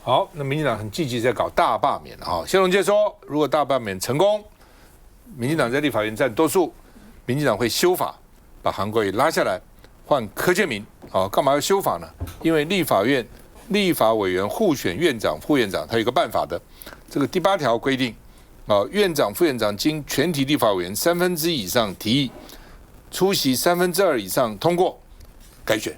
好，那民进党很积极在搞大罢免啊。谢龙介说，如果大罢免成功，民进党在立法院占多数，民进党会修法，把韩国瑜拉下来，换柯建铭。啊，干嘛要修法呢？因为立法院立法委员互选院长、副院长，它有个办法的。这个第8条规定，啊，院长、副院长经全体立法委员1/3以上提议，出席2/3以上通过，改选。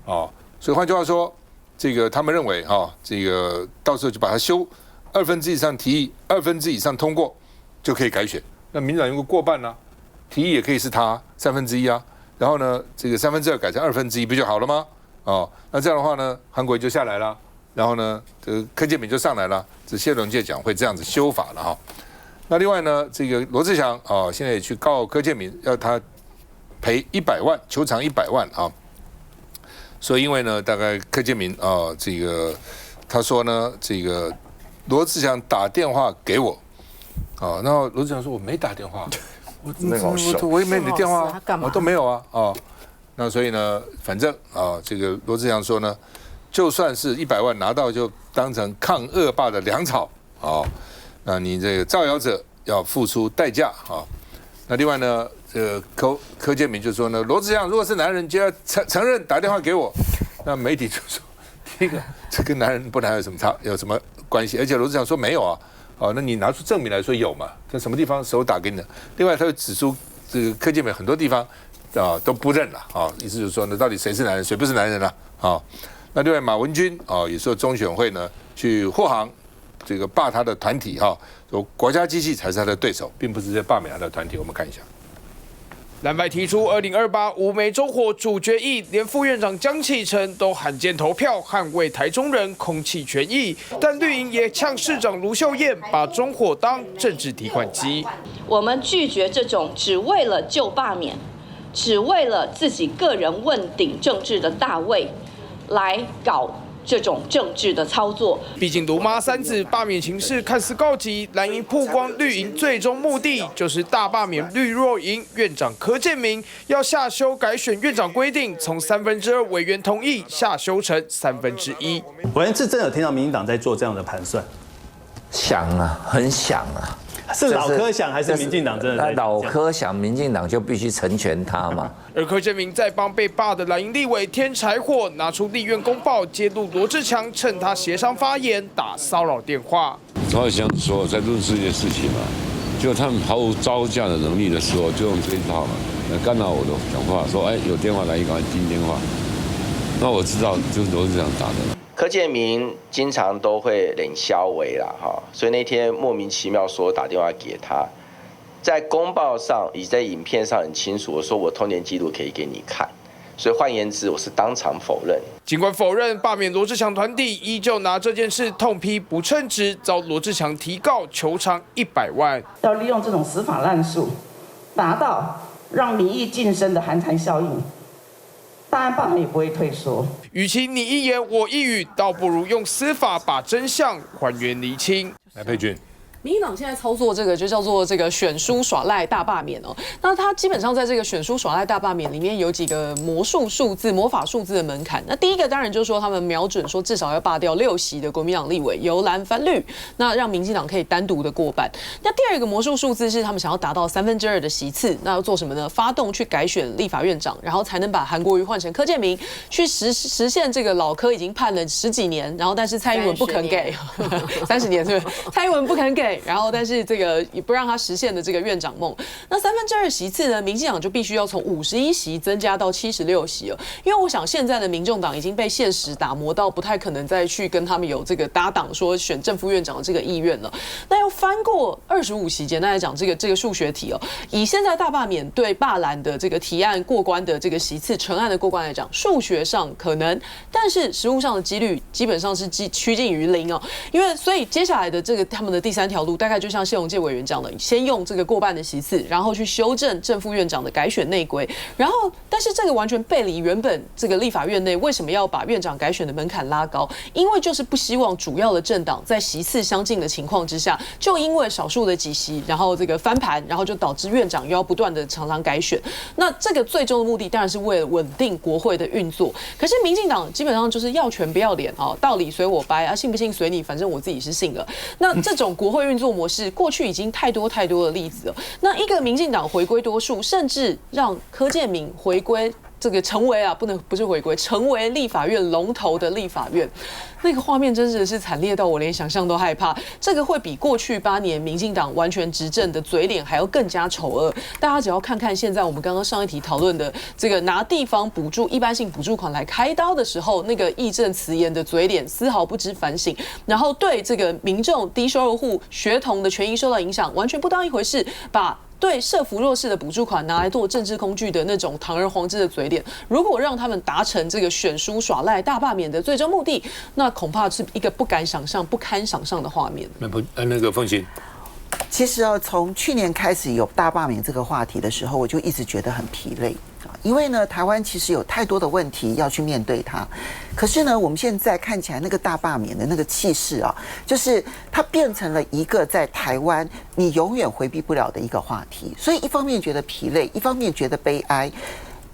啊，所以换句话说，这个他们认为这个到时候就把它修2/3以上提议，2/3以上通过就可以改选。那民进党用个过半呢、提议也可以是他1/3啊。然后呢，这个2/3改成1/2，不就好了吗？那这样的话呢，韩国瑜就下来了，然后呢，这个柯建铭就上来了。这谢龙介讲会这样子修法了哈。那另外呢，这个罗志祥现在也去告柯建铭，要他赔100万，求偿100万啊。所以因为呢，大概柯建铭这个他说呢，这个罗志祥打电话给我，然后罗志祥说我没打电话，我也没你的电话，我都没有啊。那所以呢，反正这个罗志祥说呢，就算是100万拿到，就当成抗恶霸的粮草那你这个造谣者要付出代价那另外呢，柯建铭就说呢，罗志祥如果是男人，就要承认打电话给我。那媒体就说，第一个这跟男人不男有什么关系？而且罗志祥说没有那你拿出证明来说有嘛？在什么地方手打给你的？另外，他又指出这个柯建铭很多地方都不认了意思就是说呢，到底谁是男人，谁不是男人了那另外马文君也说中选会呢去护航这个罢他的团体说国家机器才是他的对手，并不是在罢免他的团体。我们看一下。蓝白提出2028无煤中火主决议，连副院长江启臣都罕见投票捍卫台中人空气权益，但绿营也呛市长卢秀燕把中火当政治提款机。我们拒绝这种只为了就罢免，只为了自己个人问鼎政治的大位来搞这种政治的操作。毕竟卢妈三子罢免形势看似告急，蓝营曝光绿营最终目的就是大罢免绿若营院长柯建铭，要下修改选院长规定，从2/3委员同意下修成1/3。我是真的有听到民进党在做这样的盘算，想很想啊。是老柯想还是民进党真的？老柯想，民进党就必须成全他嘛。而柯建铭在帮被罢的蓝营立委添柴火，拿出立院公报揭露罗志强趁他协商发言打骚扰电话。他想说在论述一件事情嘛，就他们毫无招架的能力的时候，就用这一套嘛来干扰我的讲话，说有电话来，你赶快接电话。那我知道就是罗志强打的。柯建铭经常都会冷消微啦所以那天莫名其妙说打电话给他，在公报上以及在影片上很清楚，我说我通联记录可以给你看，所以换言之，我是当场否认。尽管否认，罢免罗志强团体依旧拿这件事痛批不称职，遭罗志强提告求偿100万。要利用这种死法烂术，达到让民意晋升的寒蝉效应。大案罢免也不会退缩。与其你一言我一语，倒不如用司法把真相还原厘清。来，佩君。民进党现在操作这个就叫做这个选书耍赖大罢免那它基本上在这个选书耍赖大罢免里面有几个魔法数字的门槛。那第一个当然就是说他们瞄准说至少要罢掉6席的国民党立委，由蓝翻绿，那让民进党可以单独的过半。那第二个魔术数字是他们想要达到2/3的席次，那要做什么呢？发动去改选立法院长，然后才能把韩国瑜换成柯建铭，去实现这个老柯已经判了10几年，然后但是蔡英文不肯给30年是不是？蔡英文不肯给。然后，但是这个也不让他实现的这个院长梦。那2/3席次呢，民进党就必须要从51席增加到76席了。因为我想现在的民众党已经被现实打磨到不太可能再去跟他们有这个搭档说选正副院长的这个意愿了。那要翻过25席，简单来讲，这个数学题以现在大罢免对罢蓝的这个提案过关的这个席次成案的过关来讲，数学上可能，但是实务上的几率基本上是趋近于0因为所以接下来的这个他们的第3条条路，大概就像谢龙介委员讲的，先用这个过半的席次，然后去修正正副院长的改选内规，然后但是这个完全背离原本这个立法院内为什么要把院长改选的门槛拉高，因为就是不希望主要的政党在席次相近的情况之下，就因为少数的几席，然后这个翻盘，然后就导致院长又要不断的常常改选。那这个最终的目的当然是为了稳定国会的运作。可是民进党基本上就是要权不要脸啊，道理随我掰啊，信不信随你，反正我自己是信了。那这种国会运作模式，过去已经太多的例子了。那一个民进党回归多数，甚至让柯建铭回归。这个成为不是回归，成为立法院龙头的立法院，那个画面真的是惨烈到我连想象都害怕。这个会比过去8年民进党完全执政的嘴脸还要更加丑恶。大家只要看看现在我们刚刚上一题讨论的这个拿地方补助、一般性补助款来开刀的时候，那个义正辞严的嘴脸，丝毫不知反省，然后对这个民众、低收入户、学童的权益受到影响，完全不当一回事，把对社福弱势的补助款拿来做政治工具的那种堂而皇之的嘴脸，如果让他们达成这个选书耍赖大罢免的最终目的，那恐怕是一个不敢想象、不堪想象的画面。那个凤馨，其实从去年开始有大罢免这个话题的时候，我就一直觉得很疲累。因为呢，台湾其实有太多的问题要去面对它，可是呢，我们现在看起来那个大罢免的那个气势啊，就是它变成了一个在台湾你永远回避不了的一个话题，所以一方面觉得疲累，一方面觉得悲哀。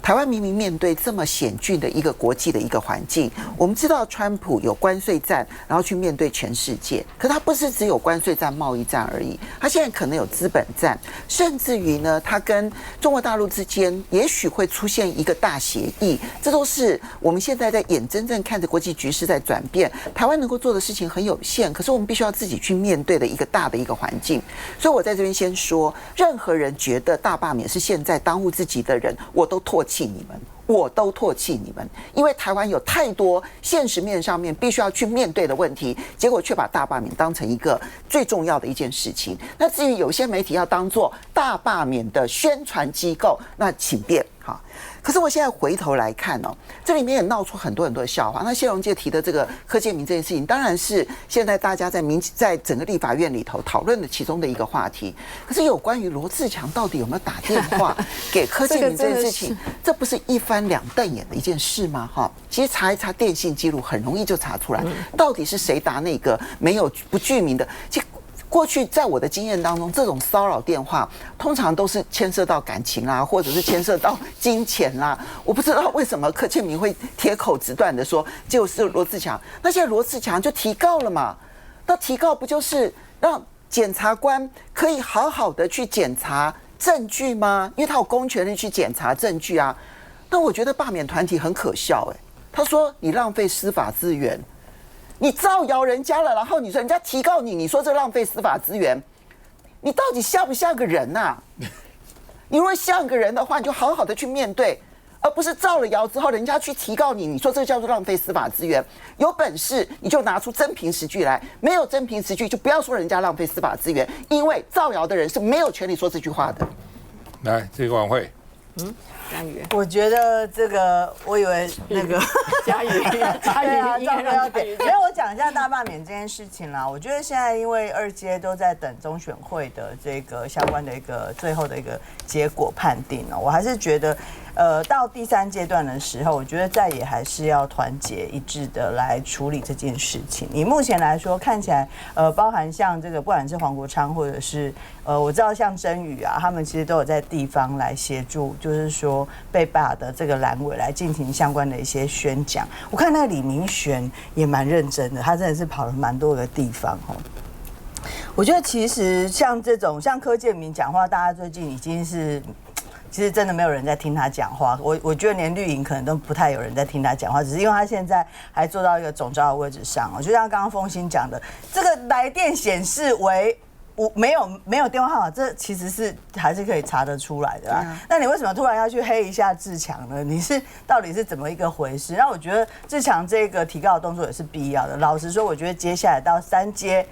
台湾明明面对这么险峻的一个国际的一个环境，我们知道川普有关税战，然后去面对全世界，可他不是只有关税战、贸易战而已，他现在可能有资本战，甚至于呢，他跟中国大陆之间也许会出现一个大协议，这都是我们现在在眼睁睁看着国际局势在转变，台湾能够做的事情很有限，可是我们必须要自己去面对的一个大的一个环境。所以我在这边先说，任何人觉得大罢免是现在当务之急的人，我都唾弃你们，我都唾弃你们，因为台湾有太多现实面上面必须要去面对的问题，结果却把大罢免当成一个最重要的一件事情。那至于有些媒体要当做大罢免的宣传机构，那请便哈。可是我现在回头来看哦，这里面也闹出很多的笑话。那谢龙介提的这个柯建铭这件事情，当然是现在大家在整个立法院里头讨论的其中的一个话题。可是有关于罗智强到底有没有打电话给柯建铭这件事情，这不是一翻两瞪眼的一件事吗？哈，其实查一查电信记录，很容易就查出来，到底是谁打那个没有不具名的。过去在我的经验当中，这种骚扰电话通常都是牵涉到感情啦，或者是牵涉到金钱啦。我不知道为什么柯建铭会铁口直断的说就是罗智强。那现在罗智强就提告了嘛？那提告不就是让检察官可以好好的去检查证据吗？因为他有公权力去检查证据啊。那我觉得罢免团体很可笑他说你浪费司法资源。你造谣人家了，然后你说人家提告你，你说这浪费司法资源，你到底像不像个人啊？你如果像个人的话，你就好好的去面对，而不是造了谣之后人家去提告你，你说这叫做浪费司法资源。有本事你就拿出真凭实据来，没有真凭实据就不要说人家浪费司法资源，因为造谣的人是没有权利说这句话的。来，这个晚会，我觉得这个，我以为那个嘉瑜，对啊，照片要点。没有，我讲一下大罢免这件事情啦。我觉得现在因为2阶都在等中选会的这个相关的一个最后的一个结果判定我还是觉得，到第3阶段的时候，我觉得在野还是要团结一致的来处理这件事情。以目前来说，看起来，包含像这个不管是黄国昌或者是我知道像真宇啊，他们其实都有在地方来协助，就是说被罢的这个蓝委来进行相关的一些宣讲。我看那个李明玄也蛮认真的，他真的是跑了蛮多个地方我觉得其实像这种像柯建铭讲话，大家最近已经是。其实真的没有人在听他讲话，我觉得连绿营可能都不太有人在听他讲话，只是因为他现在还坐到一个总召的位置上就像刚刚凤馨讲的，这个来电显示为没有电话号码，这其实是还是可以查得出来的啦。那你为什么突然要去黑一下志强呢？你是到底是怎么一个回事？那我觉得志强这个提告的动作也是必要的。老实说，我觉得接下来到3阶。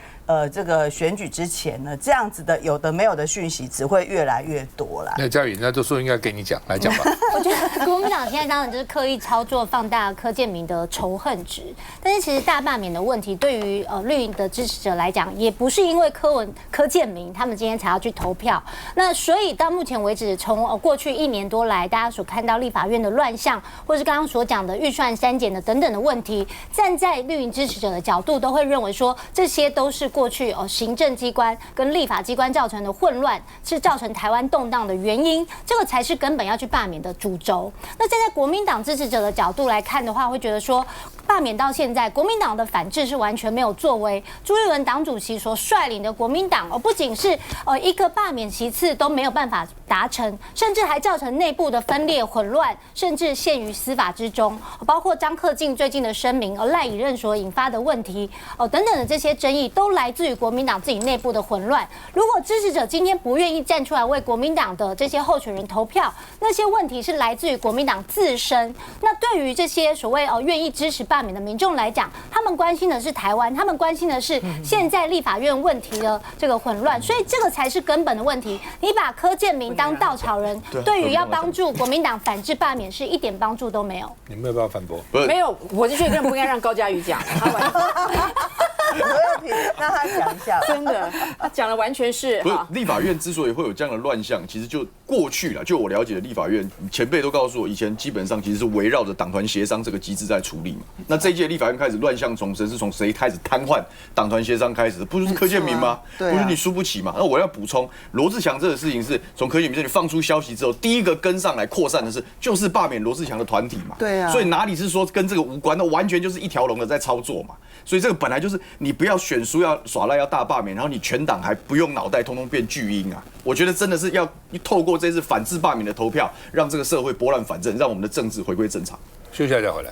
这个选举之前呢，这样子的有的没有的讯息只会越来越多啦。那嘉宇，那都说应该给你讲，来讲吧。我觉得国民党现在当然就是刻意操作放大柯建铭的仇恨值，但是其实大罢免的问题对于绿营的支持者来讲，也不是因为柯柯建铭，他们今天才要去投票。那所以到目前为止，从过去1年多来，大家所看到立法院的乱象，或是刚刚所讲的预算删减的等等的问题，站在绿营支持者的角度，都会认为说这些都是过去行政机关跟立法机关造成的混乱，是造成台湾动荡的原因，这个才是根本要去罢免的主轴。那站在国民党支持者的角度来看的话，会觉得说罢免到现在，国民党的反制是完全没有作为。朱立伦党主席所率领的国民党，不仅是一个罢免席次都没有办法达成，甚至还造成内部的分裂混乱，甚至陷于司法之中。包括张克进最近的声明，赖以任所引发的问题，等等的这些争议，都来自于国民党自己内部的混乱。如果支持者今天不愿意站出来为国民党的这些候选人投票，那些问题是来自于国民党自身。那对于这些所谓愿意支持罢免的民众来讲，他们关心的是台湾，他们关心的是现在立法院问题的这个混乱，所以这个才是根本的问题。你把柯建铭当稻草人，对于要帮助国民党反制罢免是一点帮助都没有。你没有办法反驳？没有，我就觉得根本不应该让高嘉瑜讲。让他讲一下，真的，他讲的完全是。不是立法院之所以会有这样的乱象，其实就过去了。就我了解的立法院前辈都告诉我，以前基本上其实是围绕着党团协商这个机制在处理嘛。那这一届立法院开始乱象丛生，是从谁开始瘫痪党团协商开始的？不就是柯建铭吗？不是你输不起嘛？那我要补充，罗志祥这个事情是从柯建铭这里放出消息之后，第一个跟上来扩散的就是罢免罗志祥的团体嘛。对啊。所以哪里是说跟这个无关？那完全就是一条龙的在操作嘛。所以这个本来就是你不要选输要耍赖要大罢免，然后你全党还不用脑袋，通通变巨婴啊！我觉得真的是要透过这次反制罢免的投票，让这个社会拨乱反正，让我们的政治回归正常。休息一下再回来。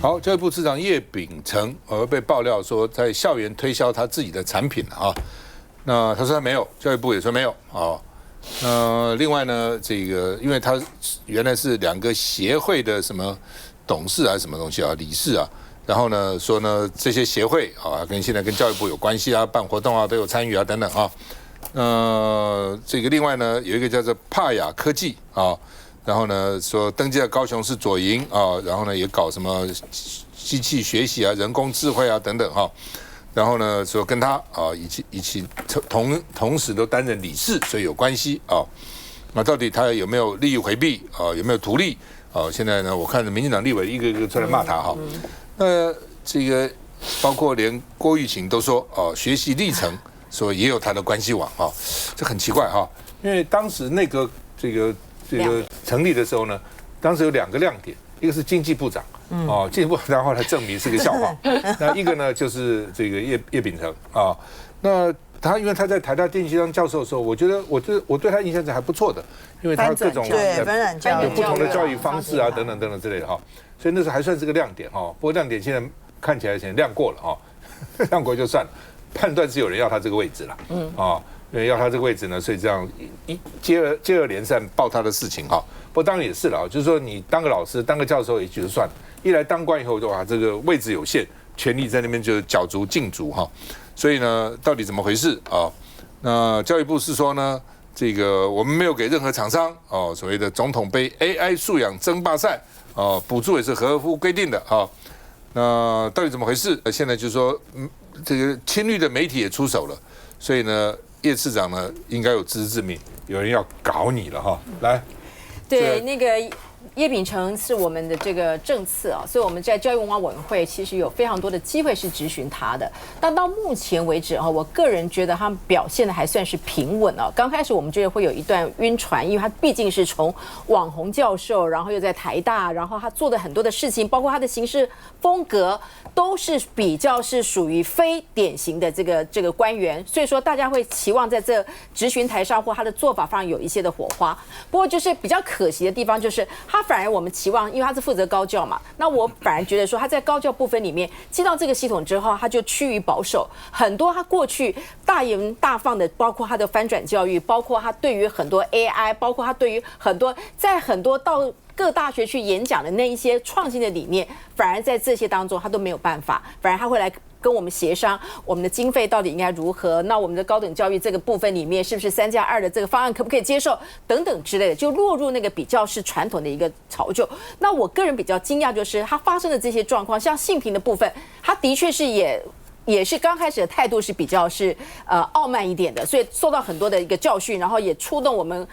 好，教育部次长叶丙成被爆料说在校园推销他自己的产品啊，那他说他没有，教育部也说没有啊。另外呢，这个因为他原来是2个协会的什么董事还是什么东西啊，理事啊，然后呢说呢这些协会啊现在跟教育部有关系啊，办活动啊都有参与啊等等啊。这个另外呢有一个叫做帕雅科技啊。然后呢，说登记在高雄市左营啊，然后呢也搞什么机器学习啊、人工智慧啊等等哈。然后呢，说跟他啊一起同时都担任理事，所以有关系啊。那到底他有没有利益回避啊？有没有图利啊？现在呢，我看民进党立委一个一个出来骂他哈。那这个包括连郭玉琴都说学习历程说也有他的关系网啊，这很奇怪哈。因为当时那个这个成立的时候呢，当时有2个亮点，一个是经济部长，经济部长后来证明是个笑话。那一个呢就是这个叶丙成啊，那他因为他在台大电机当教授的时候，我觉得我对他印象是还不错的，因为他各种有不同的教育方式啊等等等等之类的哈，所以那时候还算是个亮点哈。不过亮点现在看起来现在亮过了哈，亮过就算了，判断是有人要他这个位置了，因为要他这个位置呢，所以这样接二连三报他的事情哈。不过当然也是了，就是说你当个老师、当个教授也就算了，一来当官以后就这个位置有限，权力在那边就角逐竞逐哈。所以呢，到底怎么回事啊？那教育部是说呢，这个我们没有给任何厂商所谓的总统杯 AI 素养争霸赛补助也是合乎规定的啊。那到底怎么回事？现在就是说，这个亲绿的媒体也出手了，所以呢。叶次长呢，应该有自知之明，有人要搞你了哈！来，对，那个叶丙成是我们的这个政次啊，所以我们在教育文化委员会其实有非常多的机会是质询他的。但到目前为止啊，我个人觉得他表现的还算是平稳啊。刚开始我们觉得会有一段晕船，因为他毕竟是从网红教授，然后又在台大，然后他做的很多的事情，包括他的行事风格，都是比较是属于非典型的这个官员，所以说大家会期望在这质询台上或他的做法上有一些的火花。不过就是比较可惜的地方就是他反而我们期望，因为他是负责高教嘛，那我反而觉得说他在高教部分里面进到这个系统之后，他就趋于保守，很多他过去大言大放的，包括他的翻转教育，包括他对于很多 AI， 包括他对于很多到各大学去演讲的那一些创新的理念，反而在这些当中他都没有办法，反而他会来跟我们协商我们的经费到底应该如何？那我们的高等教育这个部分里面，是不是3+2的这个方案可不可以接受？等等之类的，就落入那个比较是传统的一个潮旧。那我个人比较惊讶就是它发生的这些状况，像性平的部分，它的确是也是刚开始的态度是比较是傲慢一点的，所以受到很多的一个教训，然后也触动我们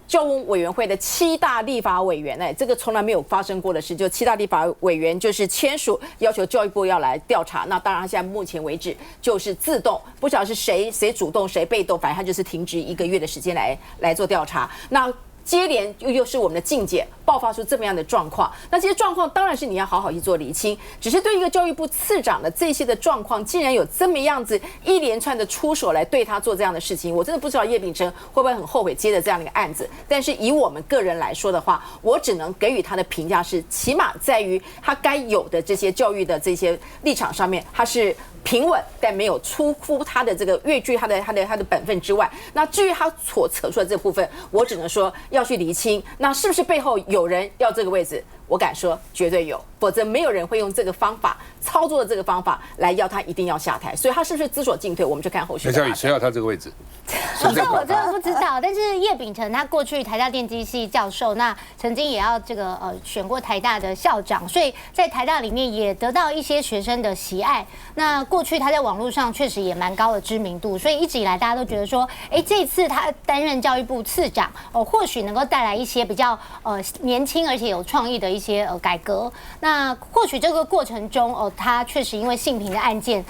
教务委员会的7大立法委员，这个从来没有发生过的事，就7大立法委员就是签署要求教育部要来调查。那当然，现在目前为止就是自动，不晓得是谁主动谁被动，反正他就是停止1个月的时间来做调查。那接连又是我们的竞检爆发出这么样的状况，那这些状况当然是你要好好去做厘清。只是对一个教育部次长的这些的状况，竟然有这么样子一连串的出手来对他做这样的事情，我真的不知道叶秉成会不会很后悔接的这样的一个案子。但是以我们个人来说的话，我只能给予他的评价是，起码在于他该有的这些教育的这些立场上面，他是平稳，但没有出乎他的这个越距他的本分之外。那至于他所扯出的这部分，我只能说要去厘清，那是不是背后有人要这个位置？我敢说绝对有，否则没有人会用这个方法操作的这个方法来要他一定要下台。所以他是不是知所进退，我们就看后续。陈小雨，谁要他这个位置？这我真的不知道。但是叶秉成他过去台大电机系教授，那曾经也要选过台大的校长，所以在台大里面也得到一些学生的喜爱。那过去他在网络上确实也蛮高的知名度，所以一直以来大家都觉得说，这次他担任教育部次长，或许能够带来一些比较年轻而且有创意的一些改革。那或许这个过程中，他确实因为性平的案件，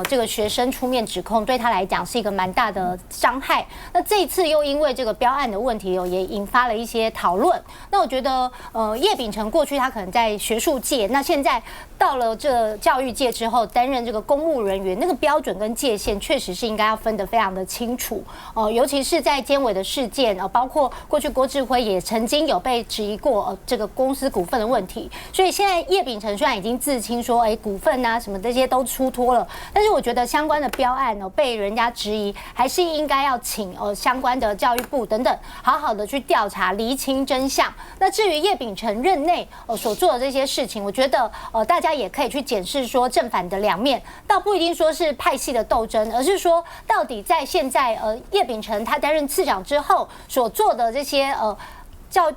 这个学生出面指控，对他来讲是一个蛮大的伤害。那这一次又因为这个标案的问题，也引发了一些讨论。那我觉得，叶秉成过去他可能在学术界，那现在到了这教育界之后，担任这个公务人员，那个标准跟界限确实是应该要分得非常的清楚。尤其是在监委的事件，包括过去郭志辉也曾经有被质疑过这个公司股份的问题。所以现在叶秉成虽然已经自清说，股份啊什么这些都出脱了，但是我觉得相关的标案被人家质疑，还是应该要请相关的教育部等等，好好的去调查厘清真相。那至于叶秉成任内所做的这些事情，我觉得大家也可以去检视说正反的两面，倒不一定说是派系的斗争，而是说到底在现在叶秉成他担任次长之后所做的这些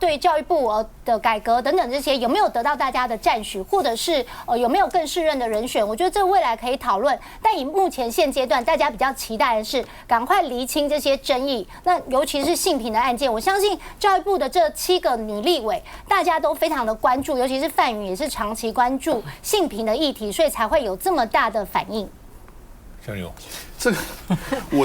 对教育部的改革等等这些有没有得到大家的赞许，或者是有没有更适任的人选？我觉得这未来可以讨论。但以目前现阶段，大家比较期待的是赶快厘清这些争议。那尤其是性平的案件，我相信教育部的这7个女立委，大家都非常的关注，尤其是范云也是长期关注性平的议题，所以才会有这么大的反应。向勇，这个我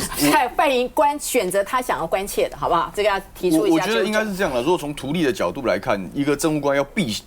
范云选择他想要关切的，好不好？这个要提出一下。我觉得应该是这样的。如果从图利的角度来看，一个政务官要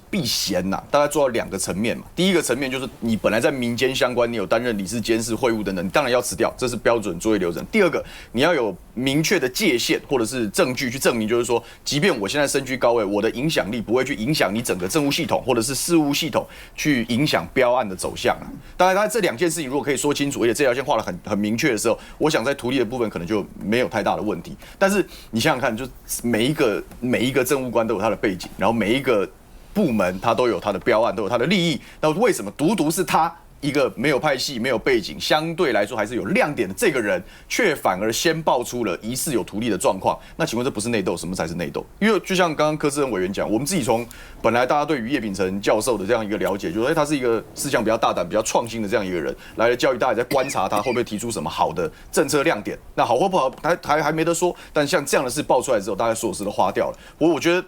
避嫌呐，大概做到2个层面嘛。第一个层面就是你本来在民间相关，你有担任理事、监事、会务等等，你当然要辞掉，这是标准作业流程。第二个，你要有明确的界限或者是证据去证明，就是说，即便我现在身居高位，我的影响力不会去影响你整个政务系统或者是事务系统去影响标案的走向啊。当然，这2件事情如果可以说清楚，而且这条线画得很明确的时候，我想在图利的部分可能就没有太大的问题。但是你想想看，就每一个政务官都有他的背景，然后每一个部门他都有他的标案，都有他的利益。那为什么独是他一个没有派系、没有背景，相对来说还是有亮点的这个人，却反而先爆出了疑似有图利的状况？那请问这不是内斗，什么才是内斗？因为就像刚刚柯志恩委员讲，我们自己从本来大家对于叶秉成教授的这样一个了解，就是他是一个思想比较大胆、比较创新的这样一个人，来了教育大家也在观察他会不会提出什么好的政策亮点。那好或不好，还没得说。但像这样的事爆出来之后，大家所有事都花掉了。我觉得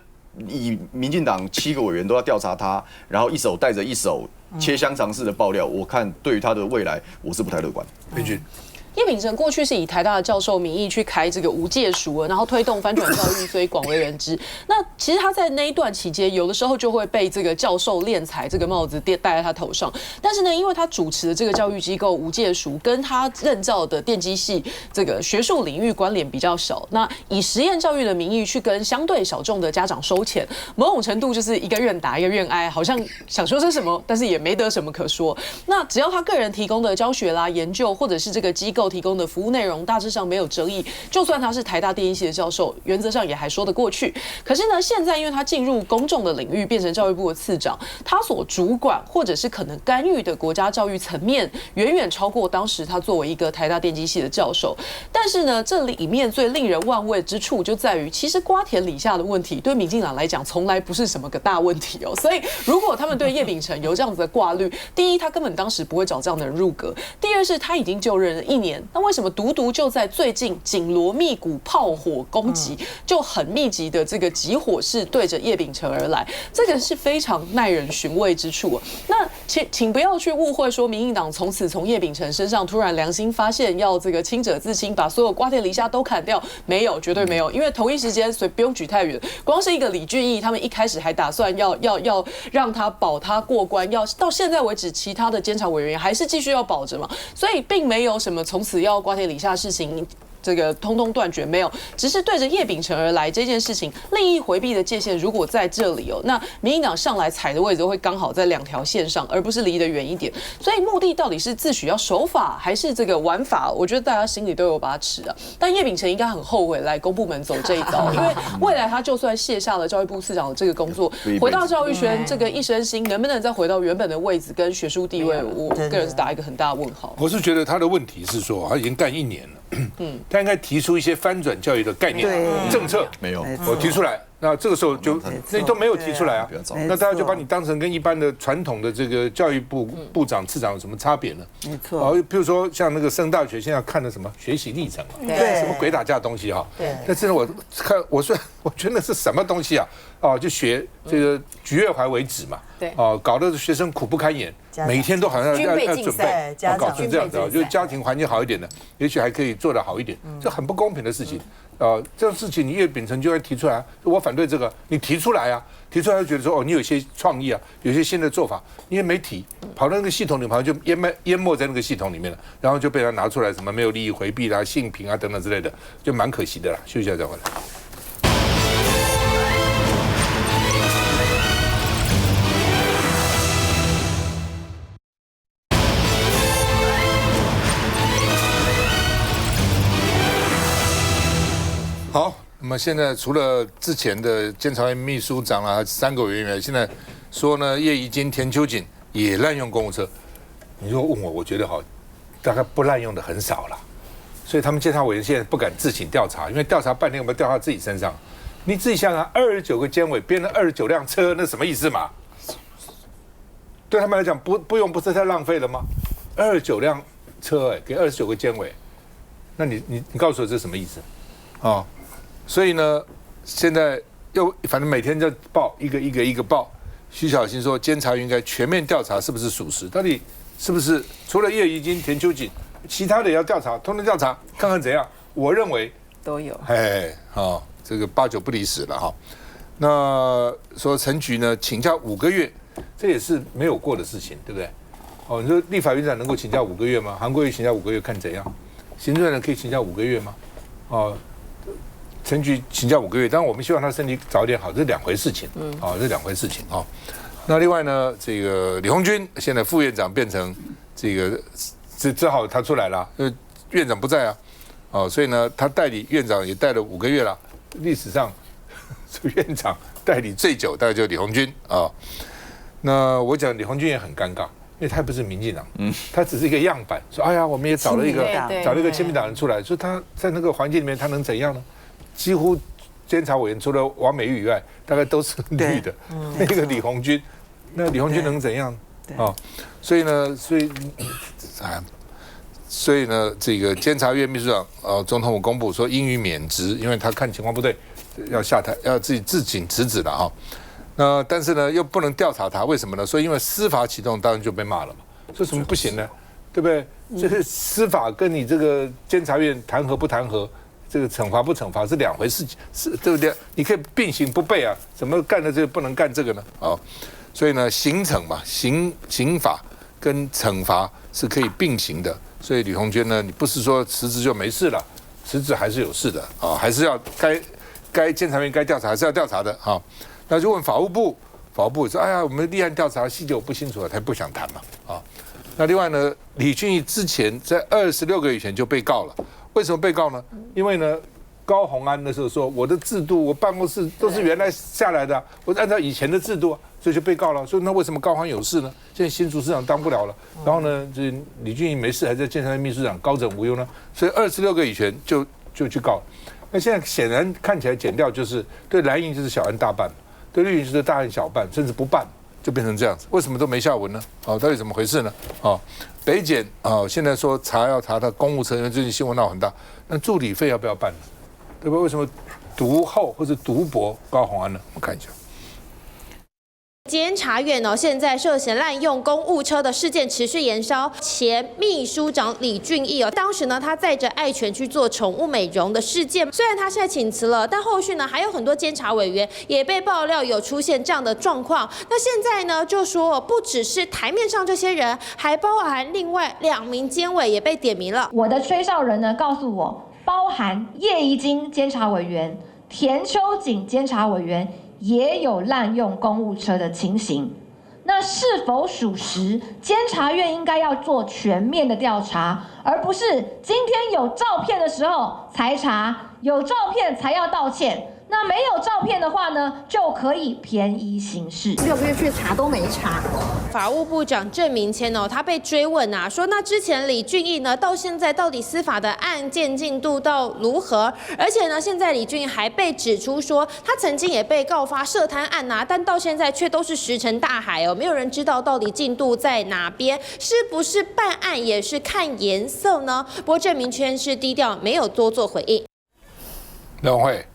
以民进党7个委员都要调查他，然后一手带着一手切香肠式的爆料，我看对于他的未来我是不太乐观。佩君。叶秉成过去是以台大的教授名义去开这个无界塾，然后推动翻转教育，所以广为人知。那其实他在那一段期间，有的时候就会被这个教授敛财这个帽子戴在他头上。但是呢，因为他主持的这个教育机构无界塾，跟他任教的电机系这个学术领域关联比较少。那以实验教育的名义去跟相对小众的家长收钱，某种程度就是一个愿打一个愿挨，好像想说是什么，但是也没得什么可说。那只要他个人提供的教学啦、研究，或者是这个机构构提供的服务内容大致上没有争议，就算他是台大电机系的教授，原则上也还说得过去。可是呢，现在因为他进入公众的领域，变成教育部的次长，他所主管或者是可能干预的国家教育层面，远远超过当时他作为一个台大电机系的教授。但是呢，这里面最令人玩味之处就在于，其实瓜田李下的问题对民进党来讲从来不是什么个大问题哦。所以如果他们对叶丙成有这样子的挂虑，第一，他根本当时不会找这样的人入阁；第二是他已经就任了1年，那为什么独就在最近紧锣密鼓、炮火攻击，就很密集的这个集火式对着叶丙成而来？这个是非常耐人寻味之处哦。那请不要去误会说，民进党从此从叶丙成身上突然良心发现，要这个清者自清，把所有瓜田李下都砍掉。没有，绝对没有，因为同一时间，所以不用举太远，光是一个李俊毅，他们一开始还打算要让他保他过关，要到现在为止，其他的监察委员还是继续要保着嘛，所以并没有什么从此要瓜田李下的事情。这个通通断绝没有，只是对着叶丙成而来这件事情，利益回避的界限如果在这里哦，那民进党上来踩的位置会刚好在2条线上，而不是离得远一点。所以目的到底是自诩要守法，还是这个玩法？我觉得大家心里都有把尺啊。但叶丙成应该很后悔来公部门走这一刀，因为未来他就算卸下了教育部次长的这个工作，回到教育圈这个一身心，能不能再回到原本的位置跟学术地位，我个人是打一个很大的问号。我是觉得他的问题是说，他已经干1年了。他应该提出一些翻转教育的概念、政策，没有，我提出来。那这个时候就那都没有提出来啊，那大家就把你当成跟一般的传统的这个教育部部长、次长有什么差别呢？没错。比如说像那个升大学现在看的什么学习历程嘛，什么鬼打架的东西哈。对。但是呢，我觉得那是什么东西啊？就学这个举月怀为止嘛。对。搞得学生苦不堪言，每天都好像要准备，搞成这样子啊，就是家庭环境好一点的，也许还可以做得好一点，这很不公平的事情。这种事情你叶丙成就会提出来，我反对这个，你提出来啊，提出来就觉得说你有些创意啊，有些新的做法，你也没提，跑到那个系统里，好像就淹没在那个系统里面了，然后就被他拿出来什么没有利益回避啦、性平啊等等之类的，就蛮可惜的啦。休息一下再回来。好，那么现在除了之前的监察院秘书长啊3个委员，现在说呢叶宜津、田秋瑾也滥用公务车。你如果问我，我觉得大概不滥用的很少了。所以他们监察委员现在不敢自行调查，因为调查半天我们调查自己身上。你自己想想，29个监委编了29辆车，那什么意思嘛？对他们来讲，不用不是太浪费了吗？29辆车给29个监委，那你告诉我这是什么意思？所以呢，现在又反正每天就报一个报。徐小新说，监察院应该全面调查是不是属实，到底是不是除了叶宜津、田秋瑾，其他的也要调查，通通调查，看看怎样。我认为都有。这个8、9不离10了哈。那说陈菊呢请假5个月，这也是没有过的事情，对不对？你说立法院长能够请假5个月吗？韩国瑜请假5个月看怎样？行政院长可以请假5个月吗？陈菊请假5个月，当然我们希望他身体早一点好，这是2回事情。这是2回事情啊。那另外呢，这个李鸿钧现在副院长变成这个，只好他出来了，因为院长不在啊，所以呢，他代理院长也带了5个月了。历史上院长代理最久，大概就是李鸿钧啊。那我讲李鸿钧也很尴尬，因为他不是民进党，他只是一个样板，说哎呀，我们也找了一个亲民党人出来，说他在那个环境里面他能怎样呢？几乎监察委员除了王美玉以外，大概都是绿的。那个李鸿钧，那李鸿钧能怎样？所以呢，这个监察院秘书长总统府公布说应予免职，因为他看情况不对，要下台，要自请辞职了哈。那但是呢，又不能调查他，为什么呢？所以因为司法启动，当然就被骂了嘛。说什么不行呢？对不对？这个司法跟你这个监察院弹劾不弹劾？这个惩罚不惩罚是2回事，是对不对？你可以并行不悖啊，怎么干的这个不能干这个呢？所以呢，刑惩嘛，刑法跟惩罚是可以并行的。所以李鸿钧呢，你不是说辞职就没事了，辞职还是有事的还是要该监察院该调查还是要调查的那就问法务部，法务部说，哎呀，我们立案调查细节我不清楚了，他不想谈嘛那另外呢，李俊毅之前在26个月以前就被告了，为什么被告呢？因为呢，高虹安那时候说我的制度，我办公室都是原来下来的，我按照以前的制度啊，所以就被告了。所以那为什么高虹安有事呢？现在新竹市长当不了了，然后呢，这李俊毅没事，还在监察院秘书长高枕无忧呢，所以26个月以前就去告了。那现在显然看起来检调就是对蓝营就是小案大办，对绿营就是大案小办，甚至不办，就变成这样子。为什么都没下文呢？到底怎么回事呢？北检现在说要查他公务车，因为最近新闻闹很大，那助理费要不要办呢？对吧？为什么读后或者读博高虹安呢？我看一下。监察院现在涉嫌滥用公务车的事件持续延烧。前秘书长李俊毅当时他载着爱犬去做宠物美容的事件，虽然他现在请辞了，但后续还有很多监察委员也被爆料有出现这样的状况。那现在就说不只是台面上这些人，还包含另外2名监委也被点名了。我的吹哨人告诉我，包含叶宜津监察委员、田秋瑾监察委员也有滥用公务车的情形。那是否属实？监察院应该要做全面的调查，而不是今天有照片的时候才查，有照片才要道歉。那没有照片的话呢，就可以便宜行事。6个月去查都没查。法务部长郑明谦他被追问说那之前李俊毅到现在到底司法的案件进度到如何？而且现在李俊毅还被指出说他曾经也被告发涉贪案但到现在却都是石沉大海没有人知道到底进度在哪边，是不是办案也是看颜色呢？不过郑明谦是低调，没有多做回应。梁文慧。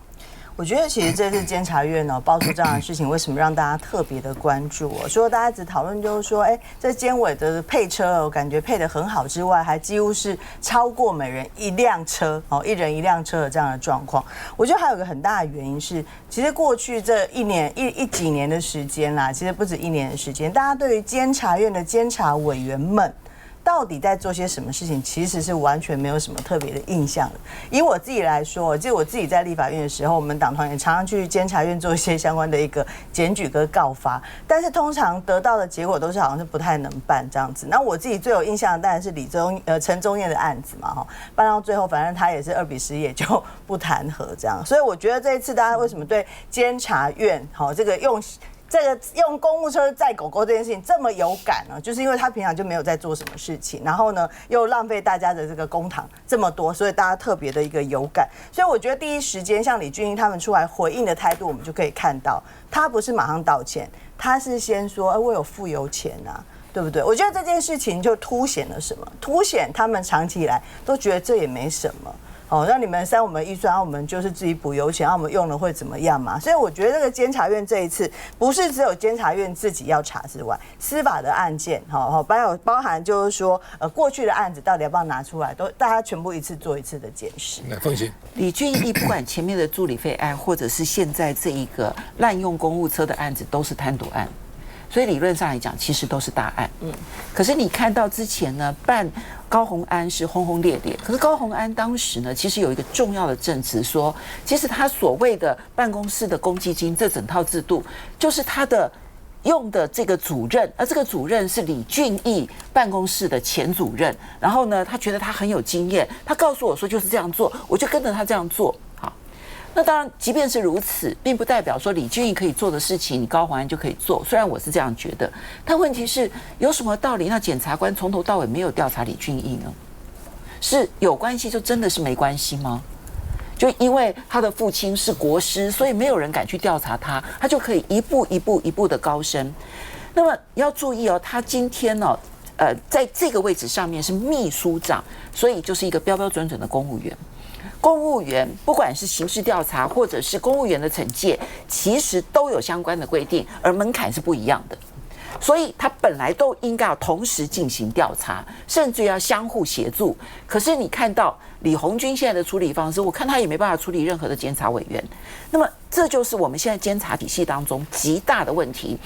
我觉得其实这次监察院爆出这样的事情，为什么让大家特别的关注？说大家只讨论就是说，这监委的配车我感觉配得很好之外，还几乎是超过每人1辆车，1人1辆车的这样的状况。我觉得还有个很大的原因是，其实过去这几年的时间啦，其实不止1年的时间，大家对于监察院的监察委员们到底在做些什么事情，其实是完全没有什么特别的印象的。以我自己来说，我记得我自己在立法院的时候，我们党团也常常去监察院做一些相关的一个检举跟告发，但是通常得到的结果都是好像是不太能办这样子。那我自己最有印象的当然是陈宗彦的案子嘛，办到最后反正他也是2比10也就不弹劾这样。所以我觉得这一次大家为什么对监察院这个用公务车载狗狗这件事情这么有感呢？就是因为他平常就没有在做什么事情，然后呢又浪费大家的这个公帑这么多，所以大家特别的一个有感。所以我觉得第一时间像李俊毅他们出来回应的态度，我们就可以看到他不是马上道歉，他是先说我有付油钱啊，对不对？我觉得这件事情就凸显了什么？凸显他们长期以来都觉得这也没什么。让你们删我们预算，我们就是自己补油钱，我们用了会怎么样嘛？所以我觉得这个监察院这一次不是只有监察院自己要查之外，司法的案件，包含就是说过去的案子到底要不要拿出来，都大家全部一次做一次的检视。凤行，李俊毅不管前面的助理费案，或者是现在这一个滥用公务车的案子，都是贪渎案。所以理论上来讲，其实都是大案。可是你看到之前呢，办高虹安是轰轰烈烈。可是高虹安当时呢，其实有一个重要的证词说，其实他所谓的办公室的公积金这整套制度，就是他的用的这个主任，而这个主任是李俊毅办公室的前主任。然后呢，他觉得他很有经验，他告诉我说就是这样做，我就跟着他这样做。好。那当然，即便是如此，并不代表说李俊毅可以做的事情，你高虹安就可以做。虽然我是这样觉得，但问题是有什么道理？那检察官从头到尾没有调查李俊毅呢？是有关系就真的是没关系吗？就因为他的父亲是国师，所以没有人敢去调查他，他就可以一步的高升。那么要注意他今天在这个位置上面是秘书长，所以就是一个标准的公务员。公务员不管是刑事调查或者是公务员的惩戒，其实都有相关的规定，而门槛是不一样的。所以他本来都应该要同时进行调查，甚至要相互协助。可是你看到李鸿钧现在的处理方式，我看他也没办法处理任何的监察委员。那么这就是我们现在监察体系当中极大的问题。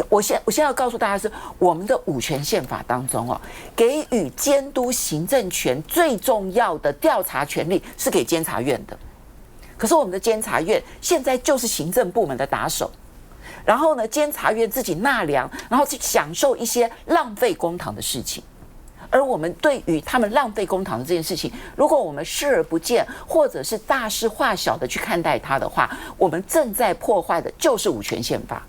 我现在要告诉大家是，我们的五权宪法当中给予监督行政权最重要的调查权力是给监察院的。可是我们的监察院现在就是行政部门的打手，然后呢，监察院自己纳凉，然后去享受一些浪费公帑的事情。而我们对于他们浪费公帑的这件事情，如果我们视而不见，或者是大事化小的去看待它的话，我们正在破坏的就是五权宪法。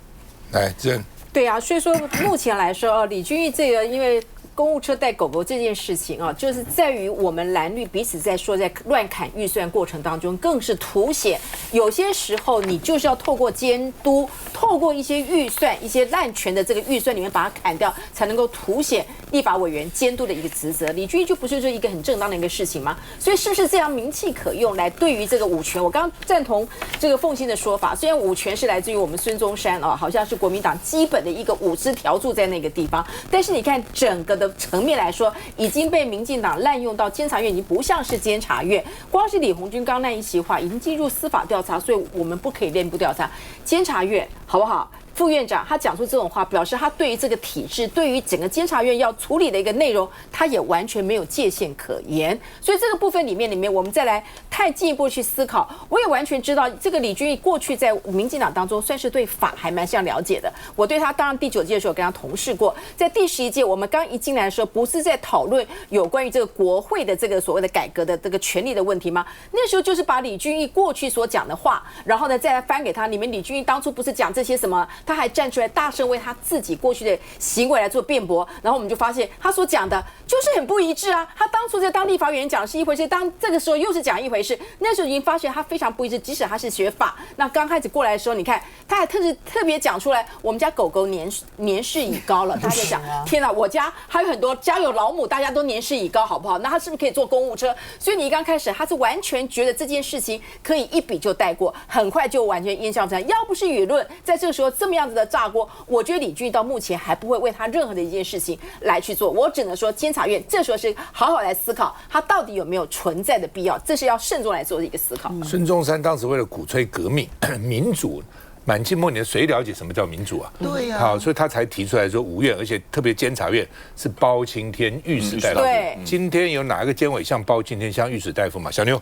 来，郑。对啊，所以说目前来说，李俊毅这个因为公务车带狗狗这件事情啊，就是在于我们蓝绿彼此在说，在乱砍预算过程当中，更是凸显有些时候你就是要透过监督，透过一些预算、一些滥权的这个预算里面把它砍掉，才能够凸显立法委员监督的一个职责。李俊毅就不是这一个很正当的一个事情吗？所以是不是这样名气可用来对于这个五权？我刚刚赞同这个凤馨的说法，虽然五权是来自于我们孙中山啊，好像是国民党基本的一个五支条柱在那个地方，但是你看整个的层面来说，已经被民进党滥用到监察院已经不像是监察院，光是李鸿钧刚那一席话已经进入司法调查，所以我们不可以内部调查监察院，好不好？副院长他讲出这种话，表示他对于这个体制，对于整个监察院要处理的一个内容，他也完全没有界限可言。所以这个部分里面，我们再来太进一步去思考。我也完全知道，这个李俊毅过去在民进党当中算是对法还蛮像了解的。我对他当然第9届的时候跟他同事过，在第11届我们刚一进来的时候，不是在讨论有关于这个国会的这个所谓的改革的这个权利的问题吗？那时候就是把李俊毅过去所讲的话，然后呢再来翻给他，里面李俊毅当初不是讲这些什么？他还站出来大声为他自己过去的行为来做辩驳，然后我们就发现他所讲的就是很不一致啊！他当初在当立法委员讲的是一回事，当这个时候又是讲一回事，那时候已经发现他非常不一致。即使他是学法，那刚开始过来的时候，你看他还特别讲出来，我们家狗狗年事已高了，他就讲天哪，我家还有很多家有老母，大家都年事已高，好不好？那他是不是可以坐公务车？所以你刚开始他是完全觉得这件事情可以一笔就带过，很快就完全烟消云散。要不是舆论在这个时候这么样子的炸锅，我觉得李俊毅到目前还不会为他任何的一件事情来去做。我只能说，监察院这时候是好好来思考，他到底有没有存在的必要，这是要慎重来做的一个思考。孙中山当时为了鼓吹革命、民主，满清末年谁了解什么叫民主啊？对呀。好，所以他才提出来说五院，而且特别监察院是包青天、御史大夫。对。今天有哪个监委像包青天、像御史大夫嘛？小妞。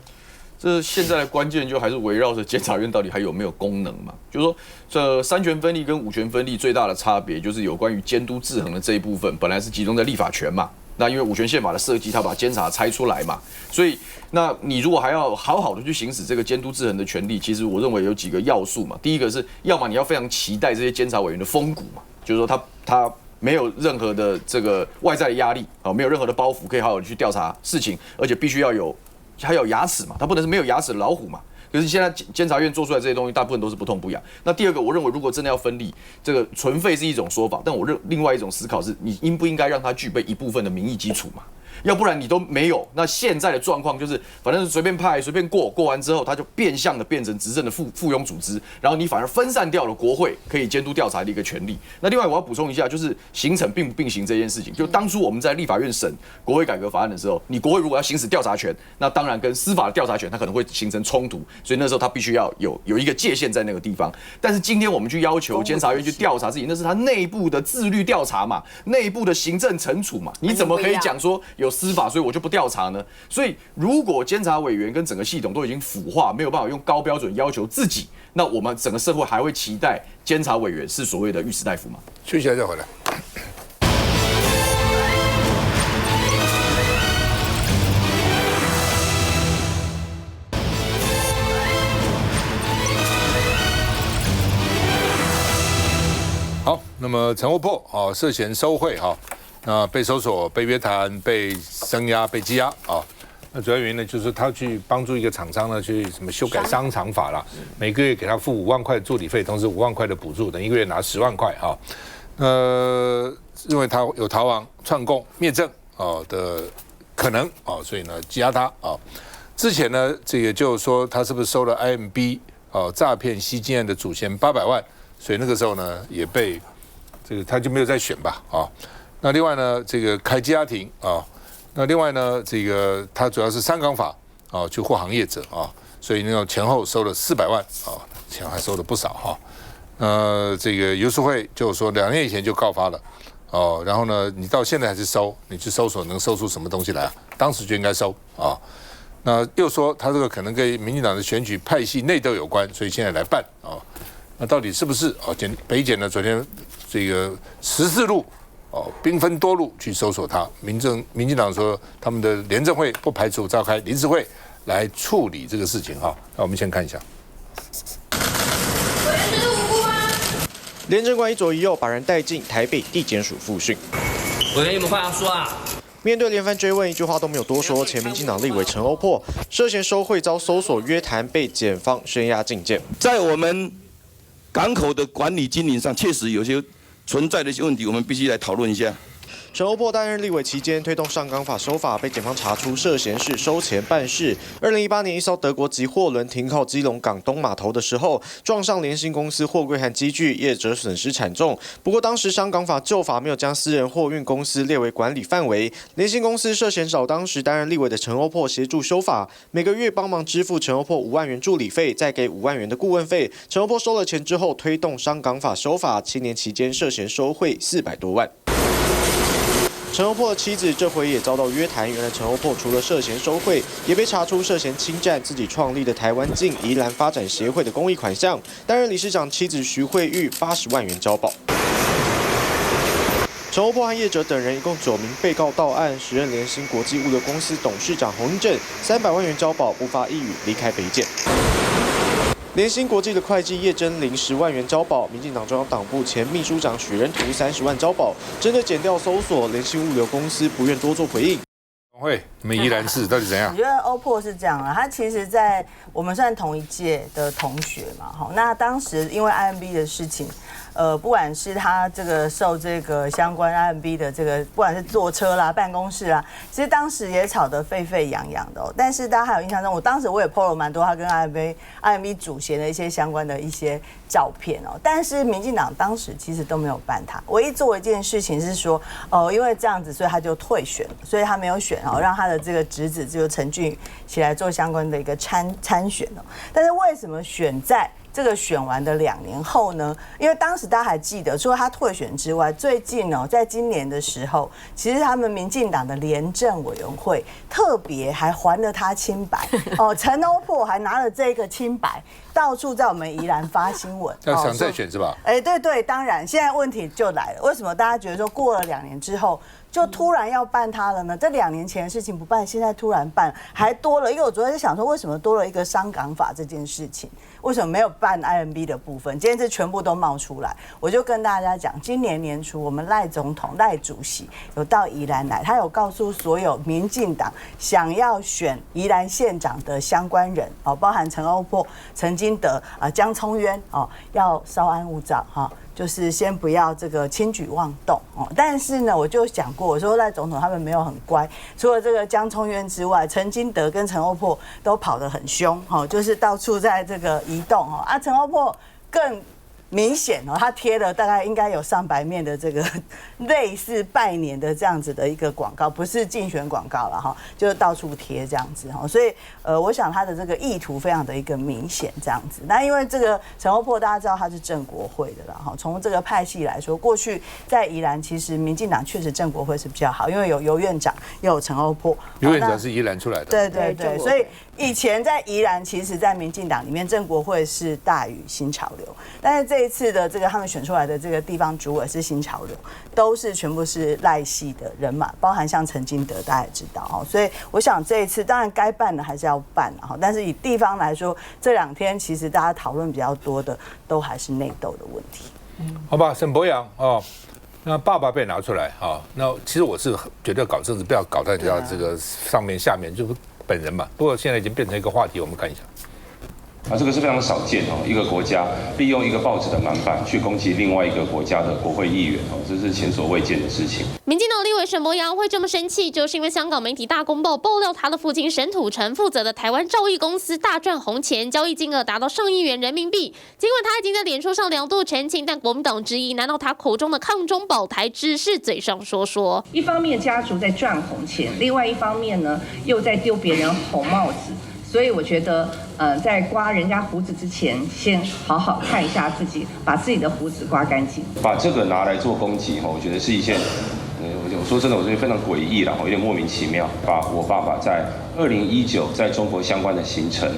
这现在的关键就还是围绕着监察院到底还有没有功能嘛？就是说，这三权分立跟五权分立最大的差别，就是有关于监督制衡的这一部分，本来是集中在立法权嘛。那因为五权宪法的设计，它把监察拆出来嘛，所以那你如果还要好好的去行使这个监督制衡的权利，其实我认为有几个要素嘛。第一个是，要么你要非常期待这些监察委员的风骨嘛，就是说他没有任何的这个外在的压力啊，没有任何的包袱，可以好好的去调查事情，而且必须要有。还有牙齿嘛，它不能是没有牙齿的老虎嘛。可是现在监察院做出来这些东西，大部分都是不痛不痒。那第二个，我认为如果真的要分立，这个存废是一种说法，但另外一种思考是，你应不应该让它具备一部分的民意基础嘛？要不然你都没有。那现在的状况就是，反正是随便派、随便过完之后，它就变相的变成执政的附庸组织，然后你反而分散掉了国会可以监督调查的一个权利。那另外我要补充一下，就是形成并不并行这件事情。就当初我们在立法院审国会改革法案的时候，你国会如果要行使调查权，那当然跟司法的调查权它可能会形成冲突，所以那时候它必须要有一个界限在那个地方。但是今天我们去要求监察院去调查自己，那是他内部的自律调查嘛，内部的行政惩处嘛，你怎么可以讲说有司法，所以我就不调查呢？所以如果监察委员跟整个系统都已经腐化，没有办法用高标准要求自己，那我们整个社会还会期待监察委员是所谓的御史大夫吗？休息一下再回来。好，那么陈欧珀啊涉嫌收贿哈，那被搜索、被约谈、被声押、被羁押啊。那主要原因呢，就是他去帮助一个厂商呢，去什么修改商场法啦，每个月给他付5万块的助理费，同时5万块的补助，等一个月拿10万块哈。认为他有逃亡、串供、灭证的可能所以呢羁押他啊。之前呢，这个就是说他是不是收了 IMB 诈骗吸金案的主嫌800万，所以那个时候呢也被这个他就没有再选吧啊。那另外呢，这个开羁押庭啊。那另外呢，这个他主要是3港法去护航业者所以那种前后收了400万钱还收了不少哈。这个游淑慧就说2年以前就告发了然后呢，你到现在还是收，你去搜索能搜出什么东西来啊？当时就应该收那又说他这个可能跟民进党的选举派系内斗有关，所以现在来办那到底是不是北检呢？昨天这个14路兵分多路去搜索他。民进党说他们的廉政会不排除召开临时会来处理这个事情哈。那我们先看一下。廉政官一左一右把人带进台北地检署复讯。委员有没有话要说啊？面对连番追问，一句话都没有多说。前民进党立委陈欧珀涉嫌收贿遭搜索约谈，被检方宣押禁见。在我们港口的管理经营上，确实有些存在的一些问题，我们必须来讨论一下。陈欧珀担任立委期间，推动上港法修法，被检方查出涉嫌是收钱办事。2018年，一艘德国籍货轮停靠基隆港东码头的时候，撞上联兴公司货柜和机具，业者损失惨重。不过当时上港法旧法没有将私人货运公司列为管理范围，联兴公司涉嫌找当时担任立委的陈欧珀协助修法，每个月帮忙支付陈欧珀5万元助理费，再给5万元的顾问费。陈欧珀收了钱之后，推动上港法修法，7年期间涉嫌收贿400多万。陈欧珀的妻子这回也遭到约谈。原来陈欧珀除了涉嫌收贿，也被查出涉嫌侵占自己创立的台湾境宜兰发展协会的公益款项。担任理事长妻子徐慧玉80万元交保。陈欧珀和业者等人一共9名被告到案。时任联兴国际物流公司董事长洪英正300万元交保，不发一语离开北检。联兴国际的会计叶真玲10万元交保，民进党中央党部前秘书长许仁图30万交保。针对检调搜索，联兴物流公司不愿多做回应。会，你们宜兰市到底怎样？我觉得欧珀是这样啊，他其实在我们算同一届的同学嘛，好，那当时因为 IMB 的事情。不管是他这个受这个相关 IMB 的这个，不管是坐车啦、办公室啦，其实当时也吵得沸沸扬扬的。但是大家还有印象中，我当时我也 po 了蛮多他跟 IMB 主嫌的一些相关的一些照片哦。但是民进党当时其实都没有办他，唯一做一件事情是说，因为这样子，所以他就退选了，所以他没有选哦，让他的这个侄子就陈俊起来做相关的一个参选哦。但是为什么选在这个选完的2年后呢？因为当时大家还记得，除了他退选之外，最近在今年的时候，其实他们民进党的廉政委员会特别还还了他清白哦，陈欧珀还拿了这个清白，到处在我们宜兰发新闻，想再选是吧？对，当然，现在问题就来了，为什么大家觉得说过了2年之后？就突然要办他了呢？这2年前的事情不办，现在突然办，还多了。因为我昨天就想说，为什么多了一个商港法这件事情？为什么没有办 IMB 的部分？今天这全部都冒出来，我就跟大家讲，今年年初我们赖总统、赖主席有到宜兰来，他有告诉所有民进党想要选宜兰县长的相关人哦，包含陈欧珀、陈金德江聪渊哦，要稍安勿躁哈。就是先不要这个轻举妄动哦，但是呢，我就讲过，我说赖总统他们没有很乖，除了这个江聪渊之外，陈金德跟陈欧珀都跑得很凶哈，就是到处在这个移动哈，陈欧珀更明显哦，他贴了大概应该有300面的这个类似拜年的这样子的一个广告，不是竞选广告了哈，就是到处贴这样子哈，所以我想他的这个意图非常的一个明显这样子。那因为这个陈欧珀大家知道他是正国会的了哈，从这个派系来说，过去在宜兰其实民进党确实正国会是比较好，因为有尤院长又有陈欧珀，尤院长是宜兰出来的，对，所以以前在宜兰其实，在民进党里面正国会是大于新潮流，但是这一次的这个他们选出来的这个地方主委是新潮流，都是全部是赖系的人马，包含像陈金德大家也知道哦，所以我想这一次当然该办的还是要办哈，但是以地方来说，这2天其实大家讨论比较多的都还是内斗的问题。好吧，沈伯洋哦，那爸爸被拿出来啊，那其实我是觉得搞政治不要搞到这个上面下面就是本人嘛，不过现在已经变成一个话题，我们看一下。这个是非常少见哦，一个国家利用一个报纸的满版去攻击另外一个国家的国会议员哦，这是前所未见的事情。民进党立委沈伯洋会这么生气，就是因为香港媒体大公报爆料他的父亲沈土城负责的台湾兆易公司大赚红钱，交易金额达到上亿元人民币。尽管他已经在脸书上2度澄清，但国民党质疑，难道他口中的抗中保台只是嘴上说说？一方面家族在赚红钱，另外一方面呢又在丢别人红帽子。所以我觉得，在刮人家胡子之前，先好好看一下自己，把自己的胡子刮干净。把这个拿来做攻击，我觉得是一件，我说真的，我觉得非常诡异啦，有点莫名其妙。把我爸爸在2019在中国相关的行程，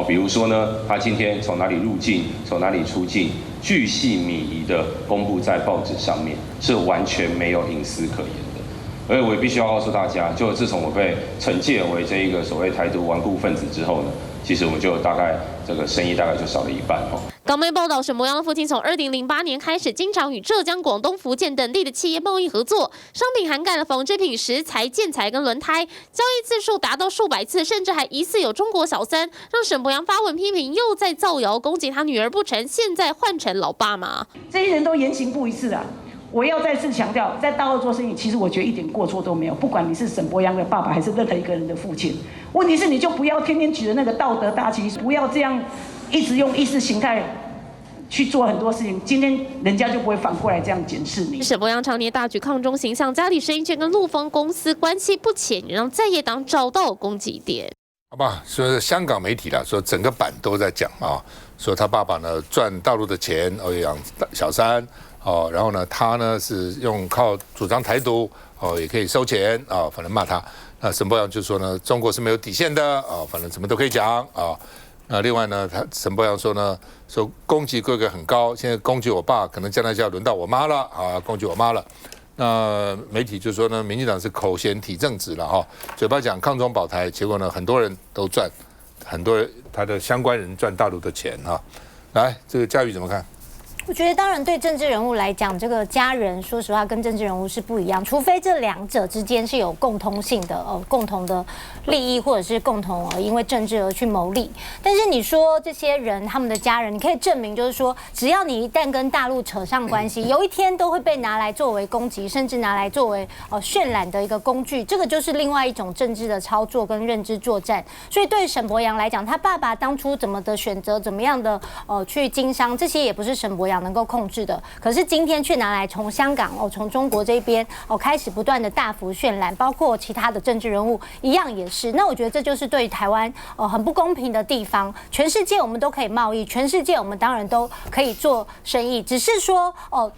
比如说呢，他今天从哪里入境，从哪里出境，巨细靡遗的公布在报纸上面，是完全没有隐私可言的。而且我也必须要告诉大家，就自从我被惩戒为这一个所谓台独顽固分子之后呢，其实我们就大概这个生意大概就少了一半哦。港媒报道，沈伯洋的父亲从2008年开始，经常与浙江、广东、福建等地的企业贸易合作，商品涵盖了纺织品、石材、建材跟轮胎，交易次数达到数百次，甚至还疑似有中国小三，让沈伯洋发文批评，又在造谣攻击他女儿不成，现在换成老爸妈。这些人都言行不一致啊！我要再次强调，在大陆做生意，其实我觉得一点过错都没有。不管你是沈伯洋的爸爸，还是任何一个人的父亲，问题是你就不要天天举着那个道德大旗，不要这样一直用意识形态去做很多事情。今天人家就不会反过来这样检视你。沈伯洋常年大举抗中形象，家里生意却跟陆丰公司关系不浅，让在野党找到攻击点。好吧，说香港媒体啦，说整个版都在讲啊，说他爸爸呢赚大陆的钱，养小三。然后呢，他呢是靠主张台独，也可以收钱啊，反正骂他。那沈伯洋就说呢，中国是没有底线的啊，反正什么都可以讲啊。那另外呢，沈伯洋说呢，说攻击规格很高，现在攻击我爸，可能将来就要轮到我妈了啊，攻击我妈了。那媒体就说呢，民进党是口嫌体正直了哈，嘴巴讲抗中保台，结果呢，很多人都赚，很多人他的相关人赚大陆的钱哈。来，这个嘉瑜怎么看？我觉得当然对政治人物来讲，这个家人说实话跟政治人物是不一样，除非这两者之间是有共通性的，共同的利益或者是共同因为政治而去谋利。但是你说这些人他们的家人，你可以证明就是说，只要你一旦跟大陆扯上关系，有一天都会被拿来作为攻击，甚至拿来作为渲染的一个工具。这个就是另外一种政治的操作跟认知作战。所以对沈伯洋来讲，他爸爸当初怎么的选择，怎么样的去经商，这些也不是沈伯洋能够控制的，可是今天却拿来从香港从中国这边开始不断的大幅渲染，包括其他的政治人物一样也是。那我觉得这就是对台湾很不公平的地方。全世界我们都可以贸易，全世界我们当然都可以做生意，只是说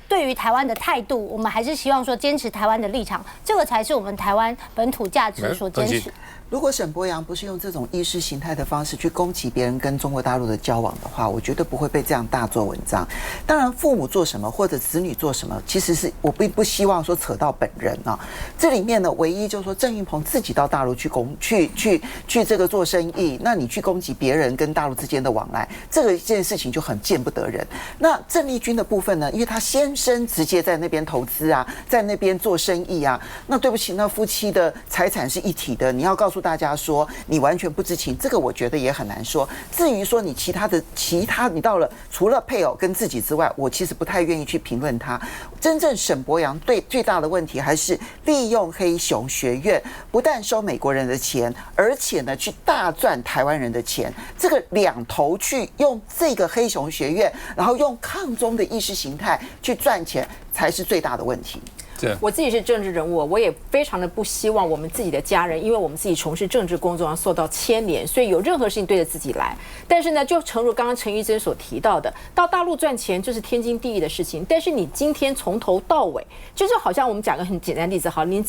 对于台湾的态度，我们还是希望说坚持台湾的立场，这个才是我们台湾本土价值所坚持。如果沈伯洋不是用这种意识形态的方式去攻击别人跟中国大陆的交往的话，我觉得不会被这样大做文章。当然，父母做什么或者子女做什么，其实是我并不希望说扯到本人啊。这里面呢，唯一就是说郑运鹏自己到大陆去这个做生意，那你去攻击别人跟大陆之间的往来，这件事情就很见不得人。那郑丽君的部分呢，因为他先生直接在那边投资啊，在那边做生意啊，那对不起，那夫妻的财产是一体的，你要告诉大家说你完全不知情，这个我觉得也很难说。至于说你其他你到了除了配偶跟自己之外，我其实不太愿意去评论他。真正沈伯洋最大的问题还是利用黑熊学院，不但收美国人的钱，而且呢去大赚台湾人的钱。这个两头去用这个黑熊学院，然后用抗中的意识形态去赚钱，才是最大的问题。我自己是政治人物，我也非常的不希望我们自己的家人，因为我们自己从事政治工作而受到牵连，所以有任何事情对着自己来。但是呢，就诚如刚刚陈玉珍所提到的，到大陆赚钱就是天经地义的事情。但是你今天从头到尾，就是好像我们讲个很简单的例子，好，你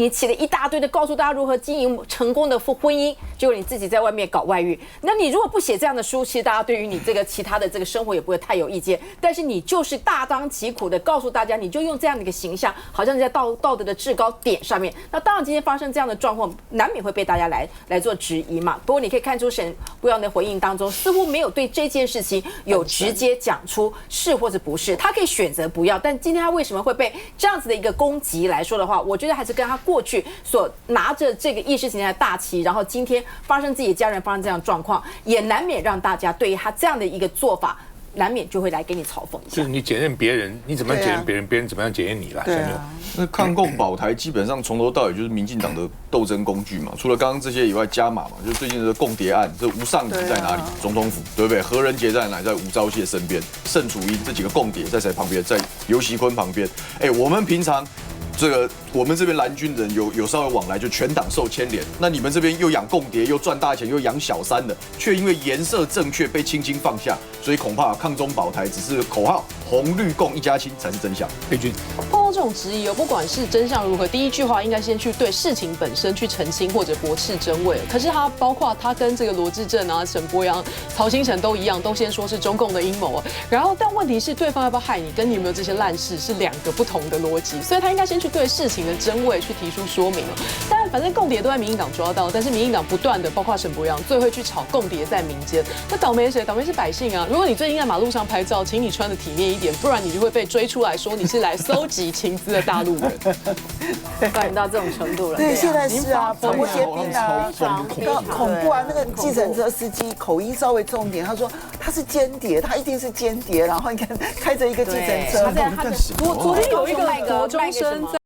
写了一大堆的告诉大家如何经营成功的婚姻，结果你自己在外面搞外遇。那你如果不写这样的书，其实大家对于你这个其他的这个生活也不会太有意见。但是你就是大张旗鼓的告诉大家，你就用这样的一个形象，好像在道德的制高点上面。那当然，今天发生这样的状况，难免会被大家来做质疑嘛。不过你可以看出沈伯洋的回应当中，似乎没有对这件事情有直接讲出是或者不是，他可以选择不要。但今天他为什么会被这样子的一个攻击来说的话，我觉得还是跟他过去所拿着这个意识形态的大旗，然后今天发生自己的家人发生这样的状况，也难免让大家对于他这样的一个做法，难免就会来给你嘲讽一下。就是你检验别人，你怎么样检验别人，别人怎么样检验你啦？那抗共保台基本上从头到尾就是民进党的斗争工具嘛。除了刚刚这些以外，加码嘛，就最近的共谍案，这吴尚仪在哪里？总统府，对不对？何仁杰在哪里？在吴钊燮身边，盛楚英这几个共谍在谁旁边？在游锡堃旁边。我们平常。我们这边蓝军人有稍微往来，就全党受牵连。那你们这边又养共谍，又赚大钱，又养小三的，却因为颜色正确被轻轻放下，所以恐怕抗中保台只是口号，红绿共一家亲才是真相。佩君，这种质疑哦，不管是真相如何，第一句话应该先去对事情本身去澄清或者驳斥真伪。可是他包括他跟这个罗志正啊、沈伯洋、曹兴诚都一样，都先说是中共的阴谋。然后，但问题是对方要不要害你，跟你有没有这些烂事是两个不同的逻辑，所以他应该先去对事情的真伪去提出说明哦。但反正共谍都在民进党抓到，但是民进党不断的，包括沈伯洋最会去炒共谍在民间。那倒霉谁？倒霉是百姓啊！如果你最近在马路上拍照，请你穿的体面一点，不然你就会被追出来说你是来搜集情资的大陆人。发展到这种程度了。对，现在是啊，疯魔谍兵啊，恐怖啊！那个计程车司机口音稍微重点，他说他是间谍，他一定是间谍。然后你看开着一个计程车，昨天有一个国中生在。